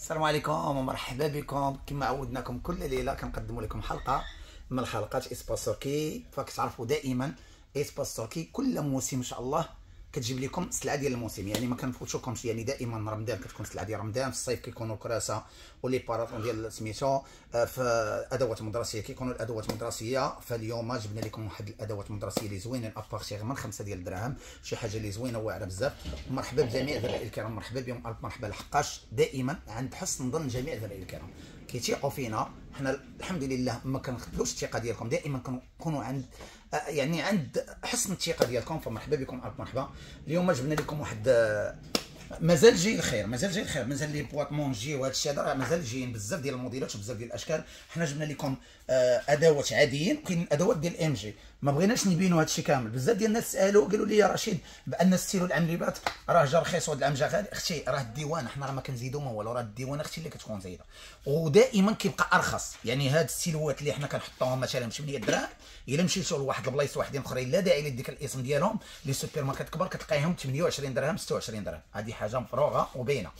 السلام عليكم ومرحبا بكم. كما عودناكم كل ليله كنقدموا لكم حلقه من الحلقات اسباس تركي. فكتعرفوا دائما اسباس تركي كل موسم ان شاء الله كتجيب لكم السلعه ديال الموسم، يعني ما كنفوتوكمش. يعني دائما رمضان كتكون السلعه ديال رمضان، في الصيف كيكونوا الكراسه ولي باراتون ديال سميتو، في ادوات مدرسيه كيكونوا الادوات المدرسيه. فاليوم جبنا لكم واحد الادوات المدرسيه اللي زوينين ابارتيغ من 5 ديال الدراهم، شي حاجه اللي زوينه واعره بزاف. مرحبا بجميع ذرائي الكرام، مرحبا بهم، الف مرحبا، لحقاش دائما عند حسن ظن جميع ذرائي الكرام كيتيقوا فينا. حنا الحمد لله ما كنخذلوش الثقه ديالكم، دائما كنكونوا عند يعني عند حسن الثقه ديالكم. فمرحبا بكم، الف مرحبا. اليوم جبنا لكم واحد مازال جاي الخير، مازال لي بواط مونجي وهذا الشيء هذا مازال جايين بزاف ديال الموديلات وبزاف ديال الاشكال. حنا جبنا لكم ادوات عاديين، وكاين ادوات ديال ام جي. ما بغيناش نبينوا هذا الشيء كامل. بزاف ديال الناس سالوا قالوا لي يا رشيد بان ستيلو العام اللي فات راه جا رخيص وهذا العام جا غالي. اختي راه الديوان حنا راه ما كنزيدوا ما والو، راه الديوان اختي اللي كتكون زايده ودائما كيبقى ارخص. يعني هاد الستيلوات اللي حنا كنحطوهم مثلا ب 8 دراهم، الا مشيتوا لواحد البلايص واحدين اخرين لا داعي لديك الاسم ديالهم، لي سوبر ماركت كبار كتلقايهم 28 درهم 26 درهم. هذه حاجه مفروغه وباينه،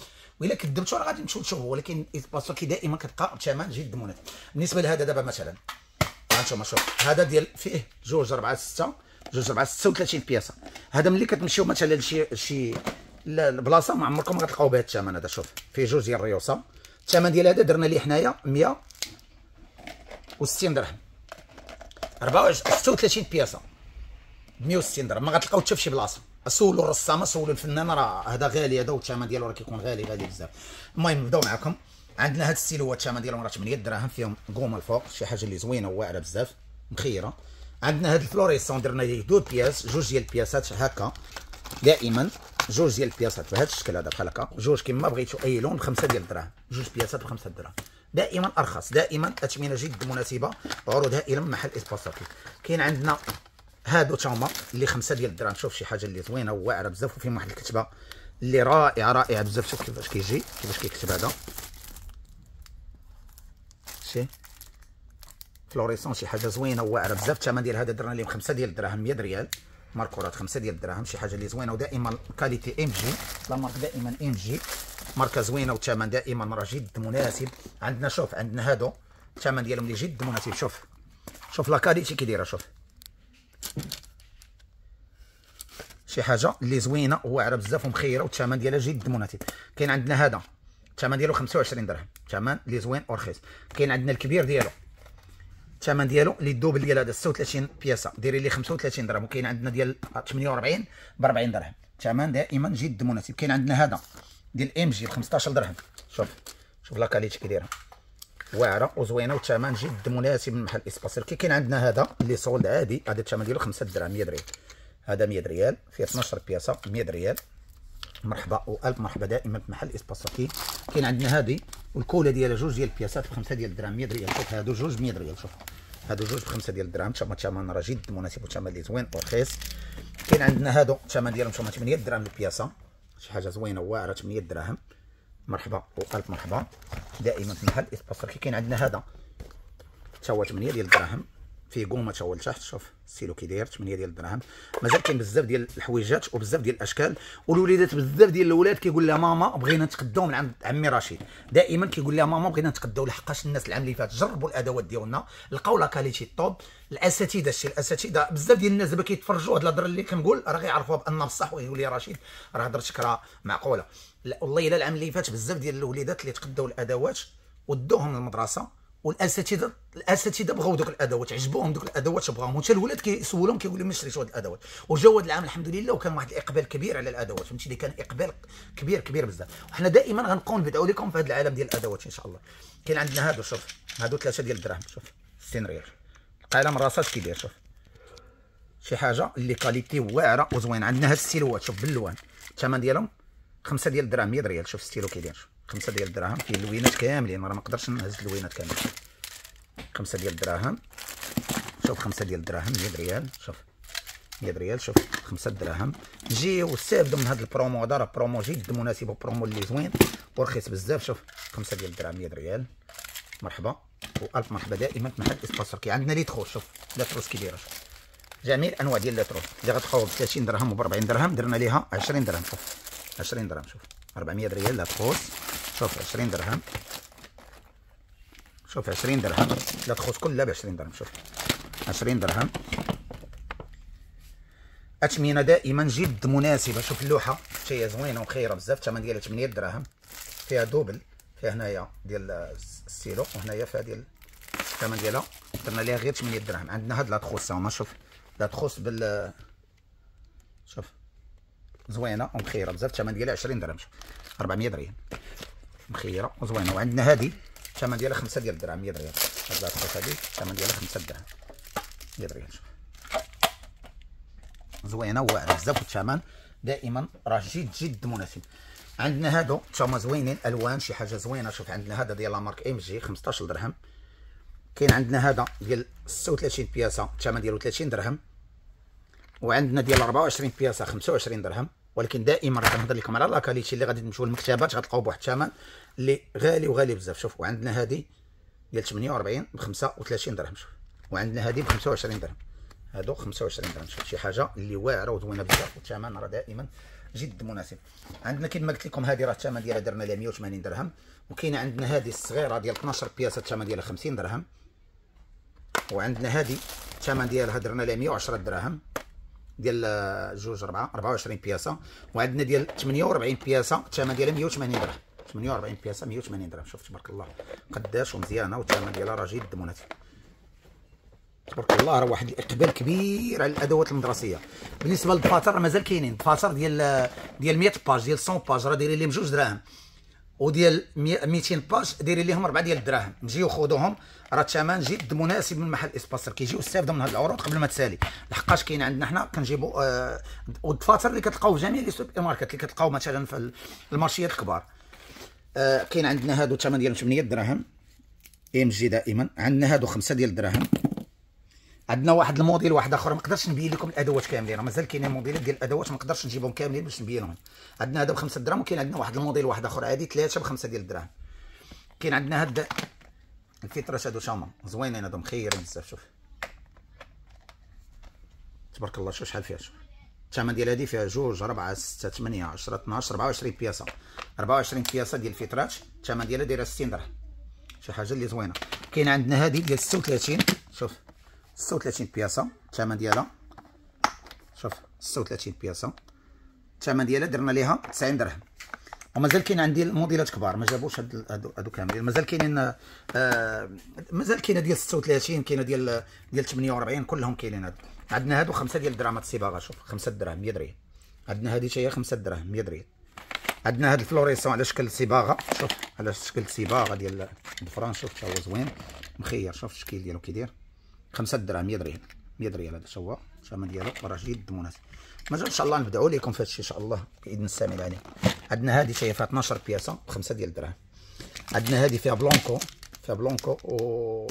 وإلا كذبتوا راه غادي نمشيو نشوفوا. ولكن اسباسو كي دائما كتلقى بثمن جد مناسب. بالنسبه لهذا دابا مثلا هانتوما شوف، هذا ديال فيه 2 4 6 36 بياسه. هذا ملي كتمشيو مثلا لشي البلاصه ما عمركم ما غتلقاو بهذا الثمن. هذا شوف فيه 2 ديال الريوسه. الثمن ديال هذا درنا ليه حنايا 160 درهم، 36 بياسه 160 درهم. ما غتلقاو حتى في شي بلاصه. سولوا الرسامه، سولوا الفنان، راه هذا غالي هذا، والثمن ديالو راه كيكون غالي بزاف. المهم نبداو معكم. عندنا هاد الستيلوات الثمن ديالهم راه 8 دراهم، فيهم قومه الفوق، شي حاجه اللي زوينه وواعره بزاف مخيره. عندنا هاد الفلوريسون درنا ليه 2 بياس، 2 ديال البياسات هكا، دائما 2 ديال البياسات بهذا الشكل هذا بحال هكا، 2 كما بغيتو اي لون ب5 ديال الدراهم، 2 بياسات ب5 دراهم. دائما ارخص، دائما اثمنه جد مناسبه. عروض هائله من محل اسباس تركي. كاين عندنا هادو تاهما اللي 5 ديال الدراهم. شوف شي حاجه اللي زوينه وواعره بزاف، وفيهم واحد الكتبه اللي رائعه بزاف. شوف كيفاش كيجي، كيفاش كيكتب هذا، شي فلوريسون، شي حاجه زوينه وواعره بزاف. الثمن ديال هذا درنا لهم 5 ديال الدراهم، 100 ريال ماركورات 5 ديال الدراهم. شي حاجه اللي زوينه، ودائما كاليتي ام جي، لا مارك دائما ام جي، ماركه زوينه، والثمن دائما راه جد مناسب. عندنا شوف عندنا هادو الثمن ديالهم اللي جد مناسب. شوف لا كاليتي كي دايره، شوف شي حاجه اللي زوينه وواعره بزاف ومخيره، والثمن ديالها جد مناسب. كاين عندنا هذا الثمن ديالو 25 درهم، ثمن اللي زوين ورخيص. كاين عندنا الكبير ديالو الثمن ديالو اللي الدوبل ديال هذا 36 بياسه دايرين ليه 35 درهم. وكاين عندنا ديال 48 ب 40 درهم، ثمن دائما جد مناسب. كاين عندنا هذا ديال ام جي ب 15 درهم. شوف لا كاليتي كي دايره، واعره وزوينه، والثمن جد مناسب من محل اسباس تركي. كاين عندنا هذا اللي سولد عادي، هذا الثمن ديالو 5 دراهم 100 ريال. هذا 100 ريال فيه 12 بياسه 100 ريال. مرحبا والف مرحبا دائما في محل اسباس تركي. كاين عندنا هذه والكوله ديالها 2 ديال البياسات ب5 ديال الدراهم 100 ريال. شوف هادو 2 100 ريال، شوف هادو 2 ب5 ديال الدراهم. ثمن راه جد مناسب، وثمن اللي زوين ورخيص. كاين عندنا هادو الثمن ديالهم 8 دراهم البياسه، شي حاجه زوينه وواعره 8 دراهم. مرحبا والف مرحبا دائما في محل اسباس تركي. كاين عندنا هذا تا هو 8 ديال الدراهم، فيه قومه تا هو لتحت. شوف السيلو كي داير 8 ديال الدراهم. مازال كاين بزاف ديال الحويجات وبزاف ديال الاشكال. والوليدات بزاف ديال الاولاد كيقول لها ماما بغينا نتقداو من عند عمي رشيد، دائما كيقول لها ماما بغينا نتقداو. لحقاش الناس العام اللي فات جربوا الادوات ديالنا، لقاو لا كاليتي طوب. الاساتذه بزاف ديال الناس دابا كيتفرجوا هاد الهضره اللي كنقول راه غيعرفوها بان بصح، ويقول لي رشيد راه هضرتك راه معقوله. لا والله الا العام اللي فات بزاف ديال الوليدات اللي تقداو الادوات ودوهم للمدرسه، والاساتذه بغاو دوك الادوات، عجبوهم دوك الادوات وبغاهم، وحتى الولاد كيسولهم كيقول لهم ما شريتوا هاد الادوات. وجاو هاد العام الحمد لله، وكان واحد الاقبال كبير على الادوات، فهمتي، كان اقبال كبير بزاف. وحنا دائما غنبقاو نبدعوا لكم في هذا العالم ديال الادوات ان شاء الله. كاين عندنا هادو، شوف هادو 3 ديال الدراهم، شوف 60 ريال. القلم الرصاص كي داير، شوف شي حاجه اللي كاليتي واعره وزوينه. عندنا هاد السيلوات شوف باللوان، الثمن ديالهم 5 ديال الدراهم 100 ريال. شوف الستيلو كي داير، 5 ديال الدراهم، فيه اللوينات كاملين، راه ما نقدرش نهز اللوينات كاملين. 5 ديال الدراهم، شوف 5 ديال الدراهم 100 ريال. شوف 100 ريال، شوف 5 دراهم. نجيو نستافدوا من هذا البرومو، هذا راه برومو جد مناسب وبرومو اللي زوين ورخيص بزاف. شوف 5 ديال الدراهم 100 ريال. مرحبا والف مرحبا دائما في محل اسباس تركي. عندنا لي تروس، شوف لا تروس كي دايره، جميع الانواع ديال لا تروس اللي غتلقاو ب 30 درهم وب 40 درهم، درنا ليها 20 درهم. شوف 20 درهم، شوف 400 ريال لا تروس. شوف 20 درهم، شوف 20 درهم، 3 خوص كلها ب 20 درهم. شوف 20 درهم. اثمنه دائما جد مناسبه. شوف اللوحه شي زوينه وخيره بزاف. الثمن ديالها 8 دراهم، فيها دوبل، فيها هنايا ديال الستيلو وهنايا فيها ديال الثمن ديالها درنا ليها غير 8 دراهم. عندنا هاد لا تخوص هما، شوف لا تخوص بال، شوف زوينه ومخيره بزاف. الثمن ديالها 20 درهم، شوف 400 ريال، مخيره وزوينه. وعندنا هادي الثمن ديالها 5 ديال الدرهم، 100 ريال. هاد لا تخوص هادي الثمن ديالها 5 دراهم، 100 ريال. شوف زوينه وواعره بزاف، والثمن دائما راه جد مناسب. عندنا هادو تما زوينين الوان، شي حاجه زوينه. شوف عندنا هذا ديال لا مارك ام جي 15 درهم. كاين عندنا هذا ديال 36 بياسه الثمن ديالو 30 درهم. وعندنا ديال 24 بياسه 25 درهم. ولكن دائما راه كنهضر لكم على لا كاليتي اللي غادي تمشيو للمكتبات غتلقاو بواحد الثمن اللي غالي وغالي بزاف. شوف وعندنا هذه ديال 48 ب 35 درهم. شوف وعندنا هذه ب 25 درهم، هادو 25 درهم. شوف شي حاجه اللي واعره وزوينه بزاف، والثمن راه دائما جد مناسب. عندنا كما قلت لكم هذه راه الثمن ديالها درنا لها 180 درهم. وكاينه عندنا هذه الصغيره ديال 12 بياسه الثمن ديالها 50 درهم. وعندنا هذه الثمن ديالها درنا لها 110 دراهم، ديال جوج 24 بياسه. وعندنا ديال 48 بياسه الثمن ديالها 180 درهم، 48 بياسه 180 درهم. شوف تبارك الله قداش ومزيانه، والثمن ديالها راه جد مناسب تبارك الله. راه واحد الاقبال كبير على الادوات المدرسيه. بالنسبه للدفاتر مازال كاينين دفاتر ديال 100 باج، ديال 100 باج راه دايرين لهم 2 دراهم، وديال 200 باج دايرين لهم 4 ديال الدراهم. نجيو خذوهم، راه الثمن جد مناسب من محل اسباسر. كيجيو يستافدوا من هاد العروض قبل ما تسالي، لحقاش كاين عندنا حنا كنجيبوا والدفاتر اللي كتلقاو في جميع لي سوبر ماركت اللي كتلقاو مثلا في المارشيات الكبار. كاين عندنا هادو الثمن ديالهم 8 دراهم ام جي دائما. عندنا هادو 5 ديال الدراهم. عندنا واحد الموديل واحد اخر ما نقدرش نبين لكم الادوات كاملين، راه مازال كاينين موديلات ديال الادوات ما نقدرش نجيبهم كاملين باش نبينهم. عندنا هذا ب 5 دراهم. وكاين عندنا واحد الموديل واحد اخر عادي 3 ب 5 ديال الدراهم. كاين عندنا هاد الفيترات هادو تما زوينين، هادو مخيرين بزاف. شوف تبارك الله شوف شحال فيها. شوف الثمن ديال هادي فيها 2 4 6 8 10 12 24 بياسه، 24 بياسه ديال الفيترات الثمن ديالها دايره 60 درهم، شي حاجه اللي زوينه. كاين عندنا هادي ديال 36، شوف 36 بياسه الثمن ديالها. شوف 36 بياسه الثمن ديالها درنا ليها 90 درهم. ومازال كاين عندي الموديلات كبار ما جابوش هادو كاملين. مازال كاينين مازال كاينه ديال 36، كاينه ديال 48، كلهم كاينين. هادو عندنا هادو 5 ديال الدراهم الصباغه. شوف 5 دراهم 100 ريال. عندنا هذه حتى هي 5 دراهم 100 ريال. عندنا هاد الفلوريسون على شكل صباغه. شوف على شكل صباغه ديال الفران. شوف حتى هو زوين مخير. شوف الشكل ديالو كي داير 5 دراهم 100 ريال، 100 ريال. هذا هو الثمن ديالو راه جد مناسب. مازال ان شاء الله نبداو لكم في هذا الشيء ان شاء الله باذن السامي العليم. عندنا هذه فيها 12 بياسه ب 5 ديال الدراهم. عندنا هذه فيها بلونكو، فيها بلونكو و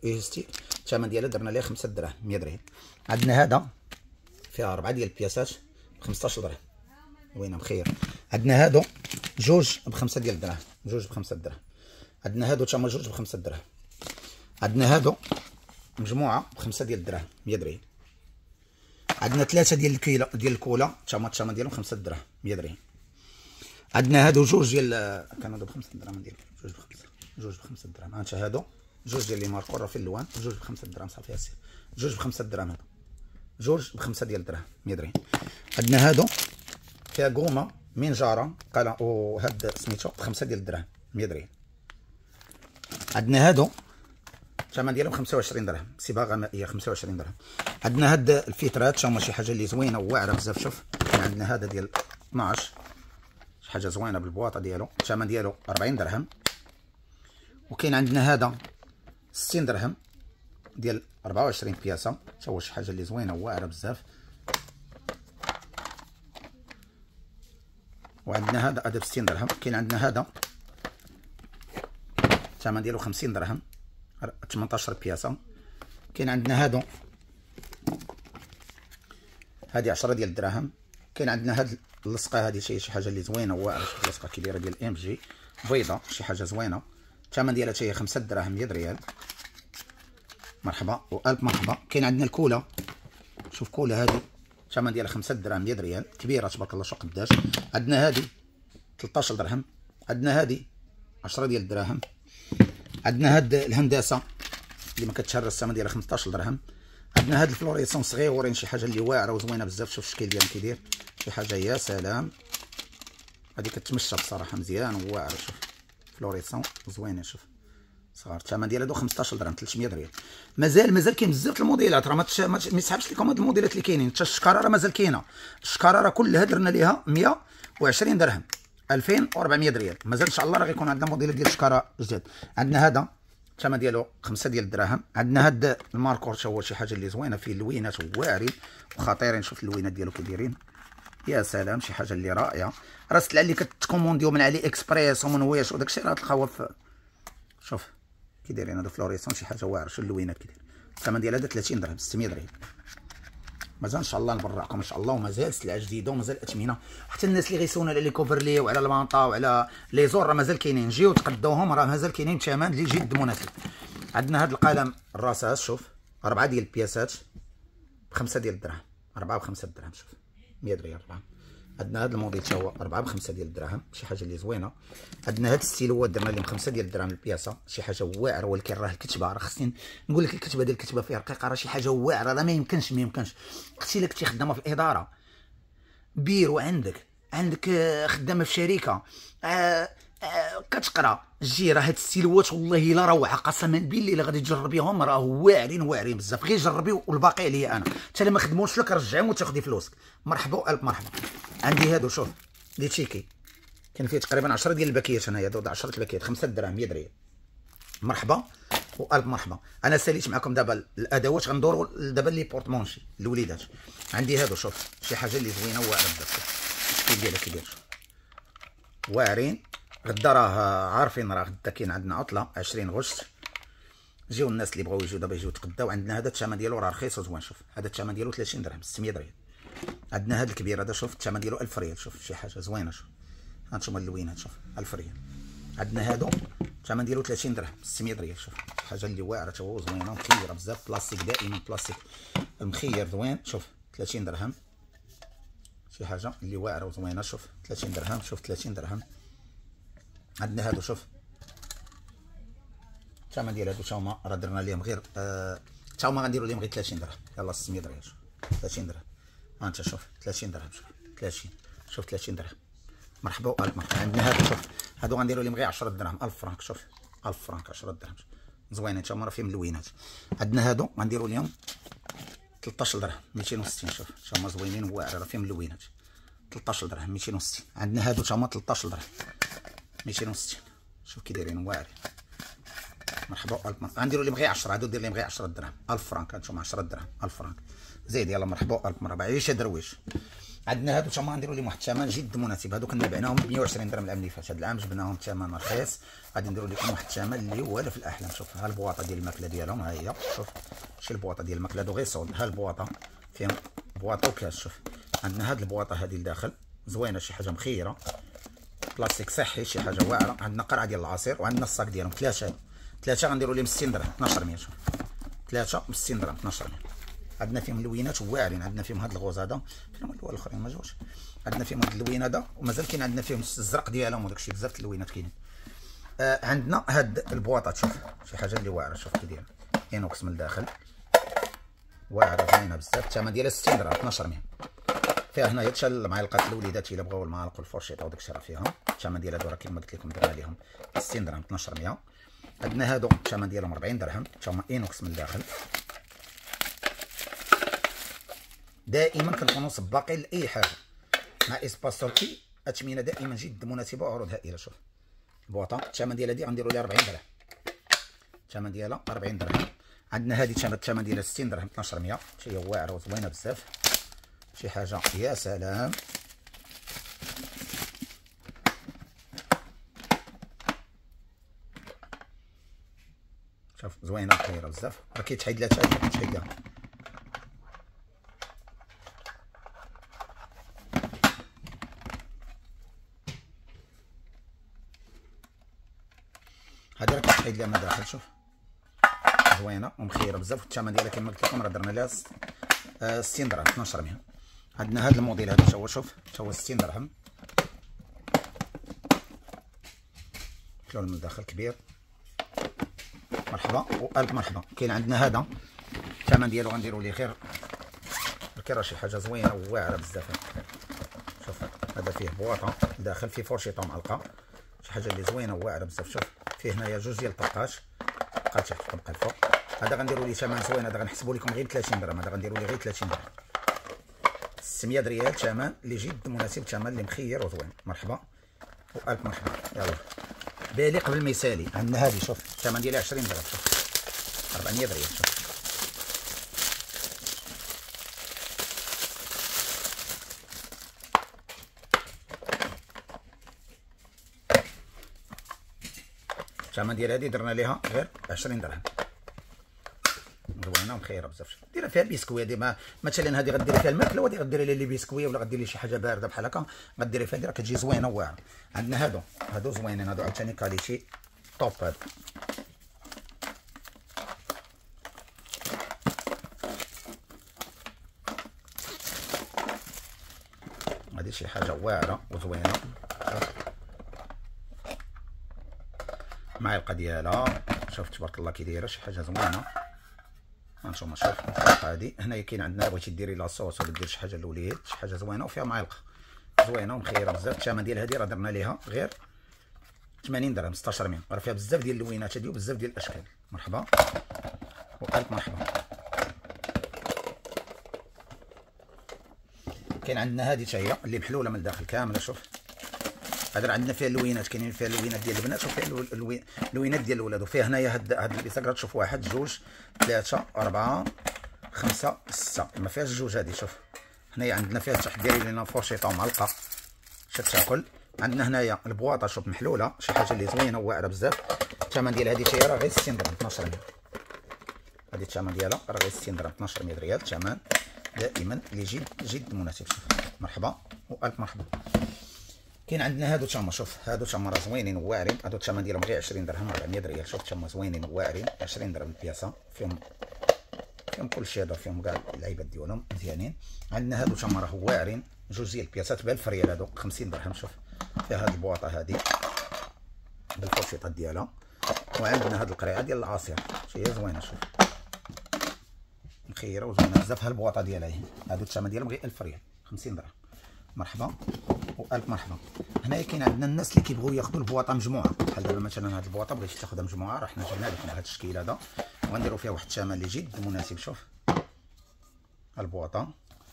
ايستي الثمن ديالها درنا ليها 5 دراهم 100 ريال. عندنا هذا فيها 4 ديال البياسات ب 15 درهم، وينه مخير. عندنا هادو جوج ب 5 ديال الدراهم، جوج ب 5 دراهم. عندنا هادو تما جوج ب 5 دراهم. عندنا هادو مجموعه ب 5 ديال الدراهم 100 ريال. عندنا 3 ديال الكيله ديال الكولا تما الثمن ديالهم 5 دراهم 100 ريال. عندنا هادو جوج ديال كانوا ب 5 دراهم ديال جوج ب 5 دراهم. ها انت هادو جوج ديال لي ماركو راه في اللوان، جوج ب 5 دراهم صافي اسير، جوج ب 5 دراهم. هادو جوج ب 5 ديال الدراهم 100 ريال. عندنا هادو فيها قومه من جاره قال وهاد سميتو ب 5 ديال الدراهم 100 ريال. عندنا هادو الثمن ديالهم 25 درهم، صباغه مائيه 25 درهم. عندنا هاد الفيترات هما شي حاجه اللي زوينه وواعره بزاف. شوف كاين عندنا هذا ديال 12 شي حاجه زوينه بالبواطه ديالو، الثمن ديالو 40 درهم. وكاين عندنا هذا 60 درهم ديال 24 بياسه، حتى هو شي حاجه اللي زوينه وواعره بزاف. وعندنا هذا ب 60 درهم. كاين عندنا هذا الثمن ديالو 50 درهم 18 بياسه. كاين عندنا هادو هادي 10 ديال الدراهم. كاين عندنا هاد اللصقه هادي شي حاجه اللي زوينه وواعره. شوف اللصقه كي دايره ديال ام جي بيضه شي حاجه زوينه، الثمن ديالها حتى هي 5 دراهم 100 ريال. مرحبا والف مرحبا. كاين عندنا الكولا، شوف كولا هادي الثمن ديالها 5 دراهم 100 ريال كبيره تبارك الله. شو قداش. عندنا هادي 13 درهم عندنا هذه 10 ديال الدراهم. عندنا هاد الهندسه اللي ما كتشهر السما ديالها 15 درهم. عندنا هاد الفلوريسون صغيورين، شي حاجه اللي واعره وزوينه بزاف. شوف الشكل ديالها كيدير، شي حاجه يا سلام. هادي كتمشى بصراحه مزيان وواعره. شوف فلوريسون زوينه. شوف صغار، الثمن ديالها دو 15 درهم، 300 ريال. مازال كاين بزاف الموديلات، راه ما يسحبش لكم هاد الموديلات اللي كاينين. حتى الشكاره مازال كاينه. الشكاره كلها درنا ليها 120 درهم، 2400 ريال. مازال ان شاء الله راه غيكون عندنا موديلات ديال الشكاره جداد. عندنا هذا الثمن ديالو 5 ديال الدراهم. عندنا هاد الماركور هو شي حاجه اللي زوينه، فيه اللوينات واعرين وخطيرين. شوف اللوينات ديالو كي دايرين، يا سلام، شي حاجه اللي رائعه. راه السلعه اللي كتكومونديو من علي اكسبريس ومن واش وداكشي راه تلقاوها في. شوف كي دايرين هادو فلوريسون، شي حاجه واعره. شوف اللوينات كي داير. الثمن ديالها 30 درهم، 600 ريال. مازال ان شاء الله نبرعكم ان شاء الله، ومازال سلعه جديده ومازال اثمنه. حتى الناس اللي غيسولنا على لي كوفرلي وعلى المانطا وعلى لي زور راه مازال كاينين، جيو تقدوهم، راه مازال كاينين بثمن اللي جد مناسب. عندنا هذا القلم الرصاص، شوف 4 ديال البياسات ب5 ديال الدراهم، 4 ب5 الدراهم. شوف 100 ريال 4. عندنا هذا الموديل حتى هو 4 ب5 ديال الدراهم، شي حاجه اللي زوينه. عندنا هاد الستيلوات درنا لهم 5 ديال الدراهم البياسه، شي حاجه واعره. ولكن راه الكتبه، راه خصني نقول لك الكتبه ديال الكتبه فيها رقيقه، راه شي حاجه واعره. راه ما يمكنش اختي الا كنتي خدامه في الاداره بيرو عندك خدامه في شركه كتقرا جي، راه هاد السيلوات والله الا روعه. قسما بالله الا غادي تجربيهم راه واعرين بزاف. غير جربي والباقي عليا انا. حتى الا ما خدموش لك رجعهم وتاخدي فلوسك. مرحبا الف مرحبا. عندي هادو، شوف لي تشيكي، كان فيه تقريبا 10 ديال الباكيات. هنايا هادو 10 الباكيات، 5 دراهم، 100 ريال. مرحبا والف مرحبا. انا ساليت معكم دابا الادوات، غندوروا دابا لي بورتمونشي الوليدات. عندي هادو، شوف شي حاجه اللي زوينه واعره بزاف. الشكل ديالها كي داير، واعرين. غدا راه عارفين، راه غدا كاين عندنا عطله 20 غشت. جيو الناس اللي بغاو يجيو دابا يجيو يتغداو. عندنا هذا الثمن ديالو راه رخيص وزوين. شوف هذا الثمن ديالو 30 درهم، 600 ريال. عندنا هذا الكبير هذا، شوف الثمن ديالو 1000 ريال. شوف شي حاجه زوينه. شوف هانتوما اللوينات، شوف 1000 ريال. عندنا هادو الثمن ديالو 30 درهم، 600 ريال. شوف شي حاجه اللي واعره حتى هو، زوينه مخيره بزاف. بلاستيك دائما، بلاستيك مخير زوين. شوف 30 درهم، شي حاجه اللي واعره وزوينه. شوف 30 درهم، شوف 30 درهم. عندنا هادو، شوف الثمن ديال هادو تا هما راه درنا لهم غير تا هما غنديروا لهم غير 30 درهم. يلاه 600 ريال. شوف 30 درهم. ها انت شوف 30 درهم. شوف 30، شوف 30 درهم. مرحبا والف مرحبا. عندنا هادو، شوف هادو غنديروا لهم غير 10 دراهم، 1000 فرانك. شوف 1000 فرانك، 10 دراهم زوينين تا هما، راه فيهم اللوينات. عندنا هادو غنديروا لهم 13 درهم، 260. شوف تا هما زوينين واعره، راه فيهم اللوينات. 13 درهم 260. عندنا هادو تا هما 13 درهم 260. شوف كي دايرين واعرين. مرحبا والف مرحبا. غنديروا لهم غير 10، هادو دير لهم غير 10 دراهم، 1000 فرانك. هانتوما 10 دراهم 1000 فرانك زيد. يلاه مرحبا والف مرحبا. عيش درويش. عندنا هادو تما غنديروا لهم واحد الثمن جد مناسب. هادو كنا بعناهم ب 120 درهم العام اللي فات. هاد العام جبناهم بثمن رخيص، غادي نديروا لكم واحد الثمن اللي هو لا في الاحلام. شوف ها البواطه ديال الماكله ديالهم، ها هي. شوف شي البواطه ديال الماكله هادو غير صود. ها البواطه فيهم بواطه وكاس. شوف عندنا هاد البواطه هادي لداخل زوينه، شي حاجه مخيره، بلاستيك صحي، شي حاجه واعره. عندنا قرعه ديال العصير، وعندنا الصاك ديالهم ثلاثه غنديروا لهم 60 درهم، 1200. شوف 3 ب 60 درهم، 1200. عندنا فيهم اللوينات واعرين. عندنا فيهم هاد الغوز هذا، فيهم اللوين الاخرين ما جاوش. عندنا فيهم هاد اللوين هذا، ومازال كاين عندنا فيهم الزرق ديالهم وداكشي، بزاف اللوينات كاينين. عندنا هاد البواطات، شوف شي حاجه اللي واعره. شوف كي داير اينوكس من الداخل، واعره زوينه بزاف. الثمن ديالها 60 درهم، 1200. فيها هنايا حتى المعالقات الوليدات الا بغاو المعالق والفرشيطه وداكشي راه فيهم. الثمن ديال هادو راه كيما قلت لكم درنا لهم 60 درهم، 1200. عندنا هادو الثمن ديالهم 40 درهم، حتى هما اينوكس من الداخل. دائما كنكونوا سباقين لاي حاجه مع اسباس تركي. اثمنه دائما جد مناسبه وعروض هائله. شوف البواطه الثمن ديالها دي غنديروا لها 40 درهم، الثمن ديالها 40 درهم. عندنا هذه الثمن ديالها 60 درهم، 1200. شي واعره وزوينه بزاف، شي حاجه يا سلام. شوف زوينه خيره بزاف، راه كيتحيد لها حتى كيتحيد لها. هادي راه كتحيد لها من داخل. شوف زوينه ومخيره بزاف، والثمن ديالها كما قلت لكم راه درنا لها 60 درهم، 1200. عندنا هذا الموديل هذا تا هو، شوف تا هو 60 درهم. محلول من الداخل كبير. مرحبا والف مرحبا. كاين عندنا هذا الثمن ديالو غنديروا ليه غير راه شي حاجه زوينه وواعره بزاف. شوف هذا فيه بواطه داخل فيه فورشيطه معلقه، شي حاجه اللي زوينه وواعره بزاف. شوف فيه هنايا جوج ديال الطقاش، بقى تحت وبقى الفوق. هذا غنديروا ليه ثمن زوين، هذا غنحسبوا لكم غير 30 درهم. هذا غنديروا ليه غير 30 درهم، 600 ريال. ثمن اللي جد مناسب، ثمن اللي مخير وزوين. مرحبا والف مرحبا. يلا بالي قبل ما يسالي. عندنا هذه شوف الثمن ديالها 20 درهم. شوف 400 ريال. شوف الثمن ديال هذه درنا ليها غير 20 درهم. زوينه ومخيره بزاف. ديرها فيها بيسكوي ديما، مثلا هذه غديري فيها الماكله وهذه غديري لها لي بيسكوي، ولا غديري لي شي حاجه بارده بحال هكا غديري فيها، راه كتجي زوينه وواعره. عندنا هادو زوينين، هادو عاوتاني كاليتي طوب. هادو هادي شي حاجه واعره وزوينه. معلقه ديالها شوف تبارك الله كي دايره، شي حاجه زوينه. هانتوما شوف هادي هنايا كاين عندنا بغيتي ديري لاصوص ولا دير شي حاجه للوليد، شي حاجه زوينه وفيها معلقه زوينه ومخيره بزاف. الثمن ديال هادي راه درنا ليها غير 80 درهم 1600. راه فيها بزاف ديال اللوينات هادي وبزاف ديال الاشكال. مرحبا والف مرحبا. كاين عندنا هادي حتى هي اللي محلوله من الداخل كامله. شوف هذا عندنا فيها اللوينات، كاينين فيها اللوينات ديال البنات وفيها اللوينات ديال الولاد. وفيها هنايا هاد البيساك تشوف 1 2 3 4 5 6 ما فيهاش جوج. هادي شوف هنايا عندنا فيها تحت دايرين لنا فورشيطه ومعلقه باش تاكل. عندنا هنايا البواطه شوف محلوله، شي حاجه اللي زوينه وواعره بزاف. الثمن ديال هادي حتى هي راه غير 60 درهم 1200. هادي الثمن ديالها راه غير 60 درهم 1200 ريال. ثمن دائما اللي جد مناسب. شوف مرحبا والف مرحبا. كاين عندنا هادو تما، شوف هادو تما راه زوينين وواعرين. هادو الثمن ديالهم غير 20 درهم 400 ريال. شوف تما زوينين وواعرين 20 درهم البياسه. فيهم كلشي، هذا فيهم كاع اللعيبات ديالهم مزيانين. عندنا هادو تما راه واعرين، جوج ديال البياسات ب 1000 ريال. هادو 50 درهم. شوف فيها هاد البواطه هادي بالفوشيطات ديالها. وعندنا هاد القريعه ديال العصير شي هي زوينه. شوف مخيره وزوينه بزاف. ها البواطه ديالها هي، هادو الثمن ديالهم غير 1000 ريال 50 درهم. مرحبا والف مرحبا. هنايا كاين عندنا الناس اللي كيبغيو ياخذوا البواطه مجموعه، بحال دابا مثلا هاد البواطه بغيتي تاخذها مجموعه، راه حنا جبنا لكم بهذا الشكل هذا وغنديروا فيها واحد الثمن اللي جد مناسب. شوف البواطه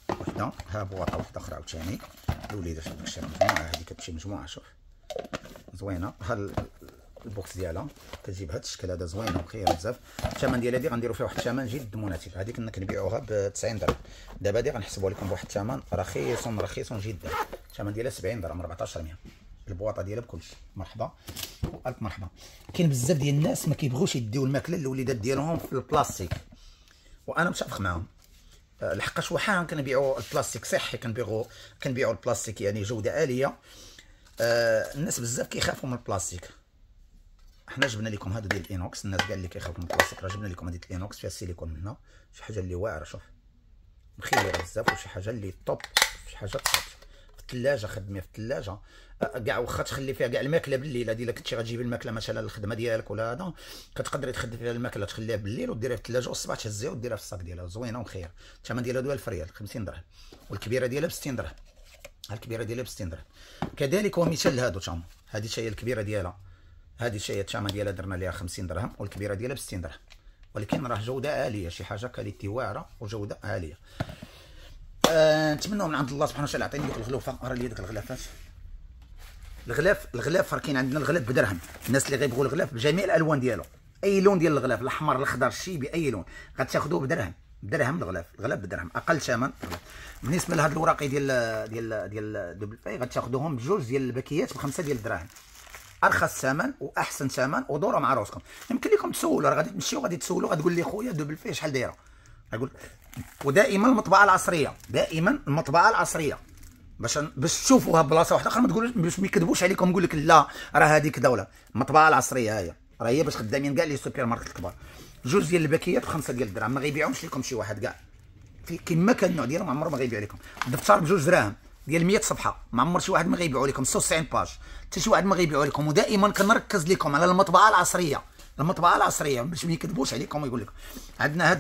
وحده، ها بواطه وحده اخرى عاوتاني الوليدات داكشي مجموعه. هذه كتمشي مجموعه. شوف زوينه. ها البوكس ديالها كتجيب بهذا الشكل هذا زوينه وخيره بزاف. الثمن ديال هذه غنديروا فيها واحد الثمن جد مناسب. هذه كنا كنبيعوها ب 90 درهم، دابا هذه غنحسبوا لكم بواحد الثمن رخيص جدا. الثمن ديالها 70 درهم 1400. البواطه ديالها بكلشي. مرحبا والف مرحبا. كاين بزاف ديال الناس ما كيبغوش يديو الماكله للوليدات ديالهم في البلاستيك، وانا متفق معاهم. لحقاش وحنا كنبيعوا البلاستيك صحي، كنبيعوا البلاستيك يعني جوده عاليه. الناس بزاف كيخافوا من البلاستيك. حنا جبنا لكم هادو ديال الانوكس. الناس كاع اللي كيخافوا من البلاستيك راه جبنا لكم هادي الانوكس فيها السيليكون من هنا، شي حاجه اللي واعره. شوف مخيره بزاف وشي حاجه اللي طوب، شي حاجه طوب. في الثلاجه خدميه في الثلاجه كاع، واخا تخلي فيها كاع الماكله بالليل. هادي الا كنتي غتجيبي الماكله مثلا للخدمه ديالك ولا هذا، كتقدري تخدي فيها الماكله تخليها بالليل وديريها في الثلاجه والصباح تهزيها وديرها في الصاك ديالها. زوينه ومخيره. الثمن ديالها 1000 ريال 50 درهم. والكبيره ديالها ب 60 درهم. الكبيره ديالها ب 60 درهم. كذلك ومثال هادو تما، هادي حتى هي الكبيره ديالها، هادي شي الثمن ديالها درنا ليها 50 درهم والكبيره ديالها ب 60 درهم. ولكن راه جوده عاليه، شي حاجه كاليتي واعره وجوده عاليه. نتمنوا من عند الله سبحانه وتعالى يعطيني ديك الغلوفه. راه لي ديك الغلافات، الغلاف راه كاين عندنا الغلاف بدرهم. الناس اللي غيبغوا الغلاف بجميع الالوان ديالو، اي لون ديال الغلاف، الاحمر الاخضر الشيبي اي لون غتاخذوه بدرهم. الغلاف بدرهم اقل ثمن. بالنسبه لهاد الوراقي ديال دوبل باي غتاخذوهم بجوج ديال الباكيات ب5 ديال الدراهم. ارخص ثمن واحسن ثمن ودوروا مع راسكم. يمكن لكم تسولوا، راه غادي تمشيو غادي تسولوا غتقول لي خويا دوبل باي شحال دايره. غنقول ودائما المطبعه العصريه، دائما المطبعه العصريه باش تشوفوها بلاصه واحده اخرى. ما تقولوش باش ما يكذبوش عليكم نقول لك لا راه هذيك دوله. المطبعه العصريه هي راه هي باش خدامين كاع لي سوبر ماركت الكبار. جوج ديال الباكيات ب5 ديال الدراهم. ما غيبيعوش لكم شي واحد كاع في كيما كان النوع ديالهم عمره ما غيبيع لكم. الدفتر بجوج دراهم، ديال 100 صفحه، ما عمر شي واحد ما غيبيعوا لكم 96 باج، حتى شي واحد ما غيبيعوا لكم. ودائما كنركز لكم على المطبعه العصريه، المطبعه العصريه باش ما يكذبوش عليكم ويقول لكم. عندنا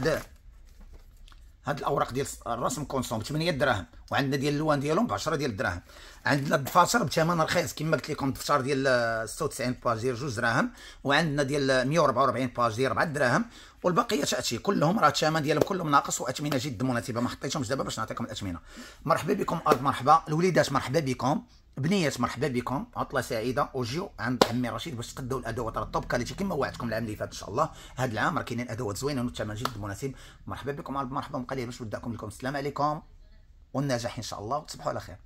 هاد الاوراق ديال الرسم كونسوم ب 8 دراهم، وعندنا ديال اللوان ديالهم ب 10 ديال الدراهم. عندنا الدفاتر بثمن رخيص كما قلت لكم، الدفتر ديال 96 باج ديال 2 دراهم، وعندنا ديال 144 باج ديال 4 دراهم، والبقيه تاتي كلهم راه الثمن ديالهم كلهم ناقص، واثمنه جد مناسبه. ما حطيتهمش دابا باش نعطيكم الاثمنه. مرحبا بكم ارض، مرحبا الوليدات، مرحبا بكم بنيات، مرحبا بكم، عطله سعيده. وجيو عند عمي رشيد باش تقدوا الادوات الطوب كاليتي كما وعدتكم العام اللي فات. ان شاء الله هذا العام راه كاينين ادوات زوينه والثمن جد مناسب. مرحبا بكم ارض، مرحبا قليل باش وداكم لكم. السلام عليكم والنجاح ان شاء الله، وتصبحوا على خير.